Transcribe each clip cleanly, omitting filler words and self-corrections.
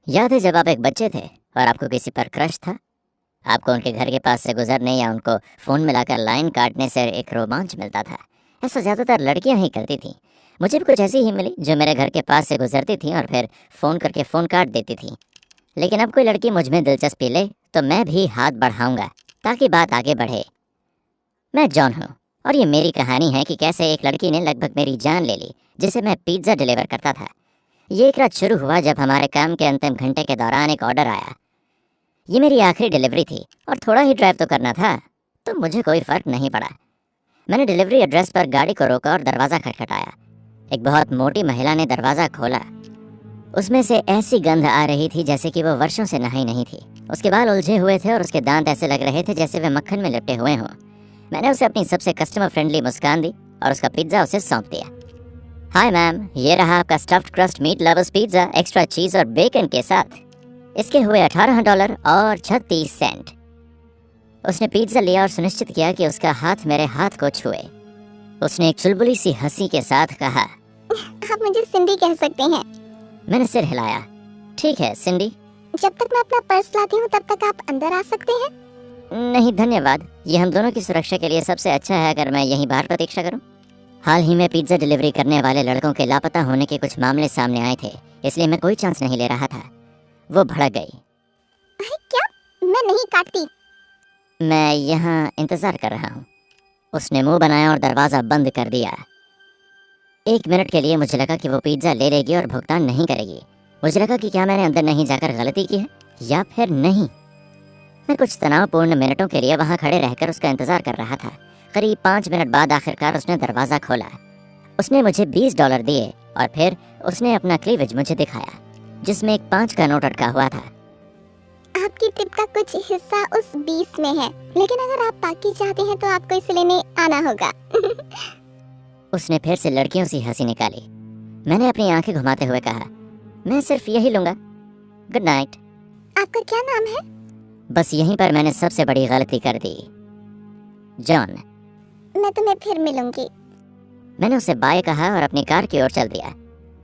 याद है जब आप एक बच्चे थे और आपको किसी पर क्रश था? आपको उनके घर के पास से गुजरने या उनको फ़ोन मिलाकर लाइन काटने से एक रोमांच मिलता था। ऐसा ज़्यादातर लड़कियां ही करती थीं। मुझे भी कुछ ऐसी ही मिली जो मेरे घर के पास से गुजरती थी और फिर फ़ोन करके फ़ोन काट देती थी। लेकिन अब कोई लड़की मुझ में दिलचस्पी ले तो मैं भी हाथ बढ़ाऊंगा ताकि बात आगे बढ़े। मैं जॉन हूँ और ये मेरी कहानी है कि कैसे एक लड़की ने लगभग मेरी जान ले ली जिसे मैं पिज़्ज़ा डिलीवर करता था। ये एक रात शुरू हुआ जब हमारे काम के अंतिम घंटे के दौरान एक ऑर्डर आया। ये मेरी आखिरी डिलीवरी थी और थोड़ा ही ड्राइव तो करना था, तो मुझे कोई फ़र्क नहीं पड़ा। मैंने डिलीवरी एड्रेस पर गाड़ी को रोका और दरवाज़ा खटखटाया। एक बहुत मोटी महिला ने दरवाज़ा खोला। उसमें से ऐसी गंध आ रही थी जैसे कि वो वर्षों से नहाई नहीं थी। उसके बाल उलझे हुए थे और उसके दांत ऐसे लग रहे थे जैसे वे मक्खन में लिपटे हुए हों। मैंने उसे अपनी सबसे कस्टमर फ्रेंडली मुस्कान दी और उसका पिज़्ज़ा उसे सौंप दिया। हाय मैम, ये रहा आपका stuffed crust meat lovers pizza extra cheese और बेकन के साथ। इसके हुए $18 और 36 सेंट। उसने पिज़्ज़ा लिया और सुनिश्चित किया कि उसका हाथ मेरे हाथ को छुए। उसने एक चुलबुली सी हंसी के साथ कहा, आप मुझे सिंडी कह सकते हैं। मैंने सिर हिलाया। ठीक है सिंडी। जब तक मैं अपना पर्स लाती हूँ तब तक आप अंदर आ सकते हैं। नहीं धन्यवाद, ये हम दोनों की सुरक्षा के लिए सबसे अच्छा है अगर मैं यहीं बाहर प्रतीक्षा करूं। हाल ही में पिज़्ज़ा डिलीवरी करने वाले लड़कों के लापता होने के कुछ मामले सामने आए थे, इसलिए मैं कोई चांस नहीं ले रहा था। वो भड़क गई। अरे क्या? मैं नहीं काटती। मैं यहाँ इंतज़ार कर रहा हूँ। उसने मुंह बनाया और दरवाज़ा बंद कर दिया। 1 मिनट के लिए मुझे लगा कि वो पिज़्ज़ा ले लेगी और भुगतान नहीं करेगी। मुझे लगा कि क्या मैंने अंदर नहीं जाकर गलती की है या फिर नहीं। मैं कुछ तनावपूर्ण मिनटों के लिए वहाँ खड़े रहकर उसका इंतज़ार कर रहा था। करीब 5 मिनट बाद आखिरकार उसने दरवाज़ा खोला। उसने मुझे $20 दिए और फिर उसने अपना क्लीवेज मुझे दिखाया जिसमें एक 5 का नोट अटका हुआ था। आपकी टिप का कुछ हिस्सा उस 20 में है, लेकिन अगर आप बाकी चाहते हैं तो आपको इसे लेने आना होगा। उसने फिर से लड़कियों सी हंसी निकाली। मैंने अपनी आंखें घुमाते हुए कहा, मैं सिर्फ यही लूँगा। Good night. आपका क्या नाम है? बस यहीं पर मैंने सबसे बड़ी गलती कर दी। जॉन। मैं तुम्हें फिर मिलूंगी। मैंने उसे बाय कहा और अपनी कार की ओर चल दिया।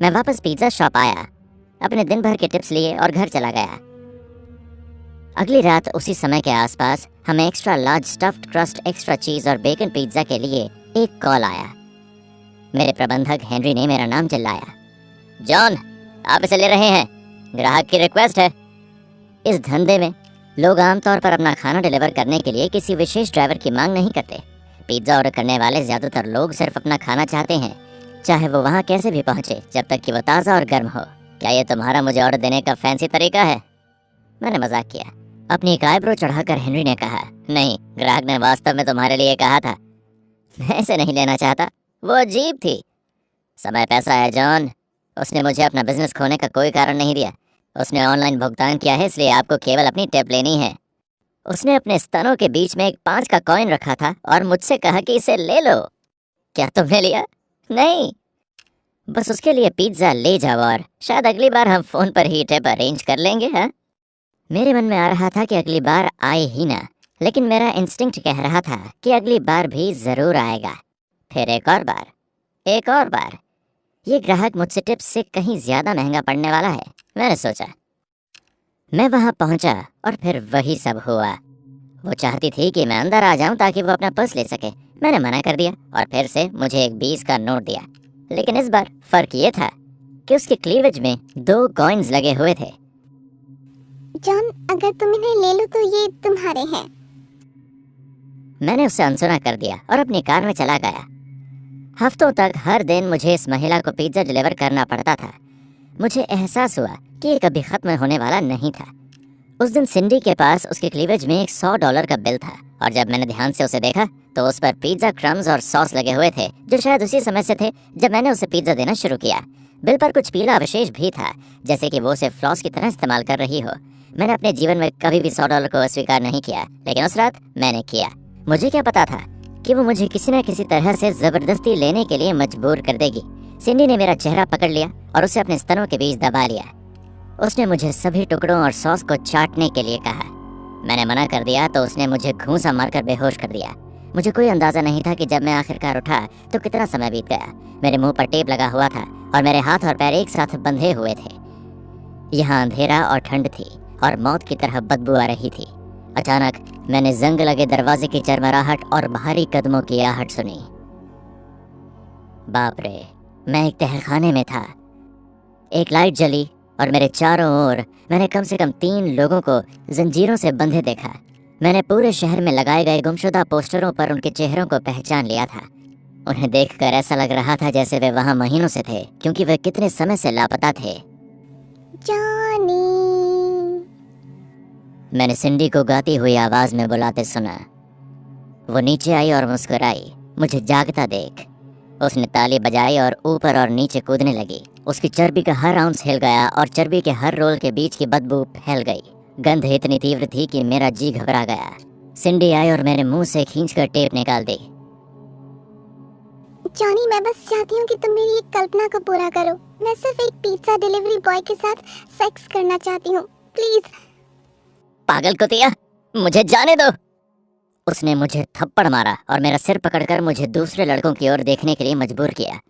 मैं वापस पिज़्ज़ा शॉप आया, अपने दिन भर के टिप्स लिए और घर चला गया। अगली रात उसी समय के आसपास हमें extra large stuffed crust extra cheese और बेकन पिज़्ज़ा के लिए एक कॉल आया। मेरे प्रबंधक हेनरी ने मेरा नाम चिल्लाया, जॉन आप इसे ले रहे हैं, ग्राहक की रिक्वेस्ट है। इस धंधे में लोग आमतौर पर अपना खाना डिलीवर करने के लिए किसी विशेष ड्राइवर की मांग नहीं करते। पिज़्ज़ा ऑर्डर करने वाले ज़्यादातर लोग सिर्फ अपना खाना चाहते हैं, चाहे वो वहाँ कैसे भी पहुँचे, जब तक कि वो ताज़ा और गर्म हो। क्या ये तुम्हारा मुझे ऑर्डर देने का फैंसी तरीका है? मैंने मजाक किया। अपनी एक आईब्रो चढ़ाकर हेनरी ने कहा, नहीं, ग्राहक ने वास्तव में तुम्हारे लिए कहा था। मैं इसे नहीं लेना चाहता, वो अजीब थी। समय पैसा है जॉन। उसने मुझे अपना बिजनेस खोने का कोई कारण नहीं दिया। उसने ऑनलाइन भुगतान किया है, इसलिए आपको केवल अपनी टिप लेनी है। उसने अपने स्तनों के बीच में एक 5 का कॉइन रखा था और मुझसे कहा कि इसे ले लो। क्या तुमने लिया? नहीं, बस उसके लिए पिज़्ज़ा ले जाओ और शायद अगली बार हम फ़ोन पर ही टिप अरेंज कर लेंगे। हाँ, मेरे मन में आ रहा था कि अगली बार आए ही ना, लेकिन मेरा इंस्टिंक्ट कह रहा था कि अगली बार भी ज़रूर आएगा। फिर एक और बार, एक और बार। ये ग्राहक मुझसे टिप्स से कहीं ज़्यादा महंगा पड़ने वाला है, मैंने सोचा। मैं वहाँ पहुँचा और फिर वही सब हुआ। वो चाहती थी कि मैं अंदर आ जाऊँ ताकि वो अपना पर्स ले सके। मैंने मना कर दिया और फिर से मुझे एक 20 का नोट दिया। लेकिन इस बार फ़र्क ये था कि उसके क्लीवेज में 2 कॉइन्स लगे हुए थे। जॉन, अगर तुम इन्हें ले लो तो ये तुम्हारे हैं। मैंने उसे अनसुना कर दिया और अपनी कार में चला गया। हफ्तों तक हर दिन मुझे इस महिला को पिज़्ज़ा डिलीवर करना पड़ता था। मुझे एहसास हुआ कि ये कभी ख़त्म होने वाला नहीं था। उस दिन सिंडी के पास उसके क्लीवेज में एक $100 का बिल था और जब मैंने ध्यान से उसे देखा तो उस पर पिज़्ज़ा क्रम्स और सॉस लगे हुए थे, जो शायद उसी समय से थे जब मैंने उसे पिज़्ज़ा देना शुरू किया। बिल पर कुछ पीला अवशेष भी था, जैसे कि वो उसे फ्लॉस की तरह इस्तेमाल कर रही हो। मैंने अपने जीवन में कभी भी $100 को अस्वीकार नहीं किया, लेकिन उस रात मैंने किया। मुझे क्या पता था कि वो मुझे किसी न किसी तरह से ज़बरदस्ती लेने के लिए मजबूर कर देगी। सिंडी ने मेरा चेहरा पकड़ लिया और उसे अपने स्तनों के बीच दबा लिया। उसने मुझे सभी टुकड़ों और सॉस को चाटने के लिए कहा। मैंने मना कर दिया तो उसने मुझे घूंसा मारकर बेहोश कर दिया। मुझे कोई अंदाज़ा नहीं था कि जब मैं आखिरकार उठा तो कितना समय बीत गया। मेरे मुंह पर टेप लगा हुआ था और मेरे हाथ और पैर एक साथ बंधे हुए थे। यहाँ अंधेरा और ठंड थी और मौत की तरह बदबू आ रही थी। अचानक मैंने जंग लगे दरवाजे की चरमराहट और भारी कदमों की आहट सुनी। बाप रे, मैं एक तहखाने में था। एक लाइट जली और मेरे चारों ओर मैंने कम से कम 3 लोगों को जंजीरों से बंधे देखा। मैंने पूरे शहर में लगाए गए गुमशुदा पोस्टरों पर उनके चेहरों को पहचान लिया था। उन्हें देखकर ऐसा लग रहा था जैसे वे वहां महीनों से थे, क्योंकि वे कितने समय से लापता थे। जॉनी। मैंने सिंडी को गाती हुई आवाज में बुलाते सुना। वो नीचे आई और मुस्कुराई, मुझे जागता देख। उसने ताली बजाई और ऊपर और नीचे कूदने लगी। उसकी चर्बी का हर आउंस हिल गया और चर्बी के हर रोल के बीच की बदबू फैल गई। गंध इतनी तीव्र थी कि मेरा जी घबरा गया। सिंडी आई और मेरे मुंह से खींचकर टेप निकाल दी। जॉनी, मैं बस चाहती हूँ कि तुम मेरी एक कल्पना को पूरा करो। मैं सिर्फ एक पिज्जा डिलीवरी बॉय के साथ सेक्स करना चाहती हूँ, प्लीज। पागल कुतिया, मुझे जाने दो। उसने मुझे थप्पड़ मारा और मेरा सिर पकड़कर मुझे दूसरे लड़कों की ओर देखने के लिए मजबूर किया।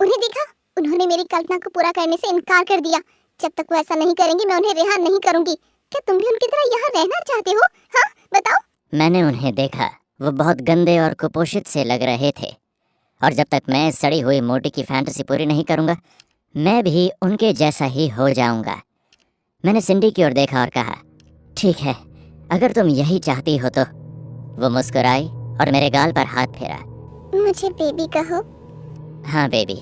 उन्हें देखा? उन्होंने मेरी कल्पना को पूरा करने से इनकार कर दिया। जब तक वो ऐसा नहीं करेंगे मैं उन्हें रिहा नहीं करूंगी। क्या तुम भी उनकी तरह यहाँ रहना चाहते हो? हाँ, बताओ। मैंने उन्हें देखा। वो बहुत गंदे और कुपोषित से लग रहे थे, और जब तक मैं सड़ी हुई मोटी की फैंटेसी पूरी नहीं करूंगा, मैं भी उनके जैसा ही हो जाऊंगा। मैंने सिंडी की ओर देखा और कहा, ठीक है, अगर तुम यही चाहती हो तो। वो मुस्कुराई और मेरे गाल पर हाथ फेरा। मुझे बेबी कहो। हाँ बेबी,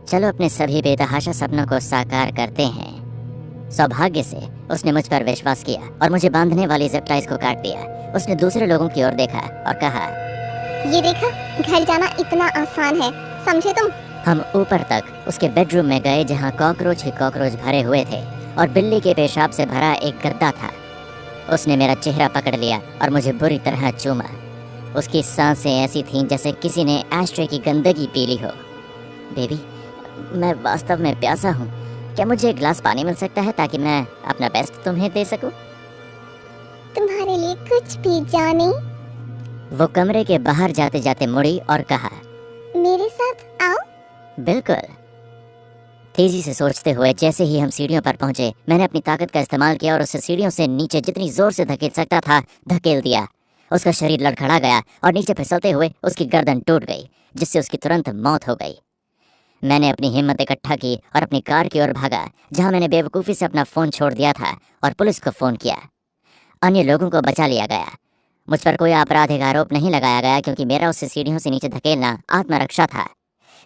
चलो अपने सभी बेतहाशा सपनों को साकार करते हैं। सौभाग्य से उसने मुझ पर विश्वास किया और मुझे बांधने वाली जिप टाइज को काट दिया। उसने दूसरे लोगों की ओर देखा और कहा, ये देखा, घर जाना इतना आसान है, समझे तुम? हम ऊपर तक उसके बेडरूम में गए, जहाँ कॉकरोच ही कॉकरोच भरे हुए थे और बिल्ली के पेशाब से भरा एक गद्दा था। उसने मेरा चेहरा पकड़ लिया और मुझे बुरी तरह चूमा। उसकी सांसें ऐसी थीं जैसे किसी ने एस्ट्रे की गंदगी पी ली हो। बेबी, मैं वास्तव में प्यासा हूँ। क्या मुझे एक गिलास पानी मिल सकता है ताकि मैं अपना बेस्ट तुम्हें दे सकूं? तुम्हारे लिए कुछ भी, जॉनी। वो कमरे के बाहर जाते जाते मुड़ी और कहा, मेरे साथ आओ। बिल्कुल। तेजी से सोचते हुए जैसे ही हम सीढ़ियों पर पहुंचे, मैंने अपनी ताकत का इस्तेमाल किया और उसे सीढ़ियों से नीचे जितनी जोर से धकेल सकता था धकेल दिया। उसका शरीर लड़खड़ा गया और नीचे फिसलते हुए उसकी गर्दन टूट गई, जिससे उसकी तुरंत मौत हो गई। मैंने अपनी हिम्मत इकट्ठा की और अपनी कार की ओर भागा, जहां मैंने बेवकूफ़ी से अपना फ़ोन छोड़ दिया था, और पुलिस को फ़ोन किया। अन्य लोगों को बचा लिया गया। मुझ पर कोई आपराधिक आरोप नहीं लगाया गया, क्योंकि मेरा उससे सीढ़ियों से नीचे धकेलना आत्मरक्षा था।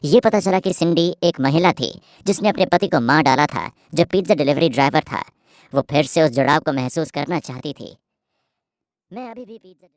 ये पता चला कि सिंडी एक महिला थी जिसने अपने पति को मार डाला था, जो पिज्जा डिलीवरी ड्राइवर था। वो फिर से उस जुड़ाव को महसूस करना चाहती थी। मैं अभी भी पिज्जा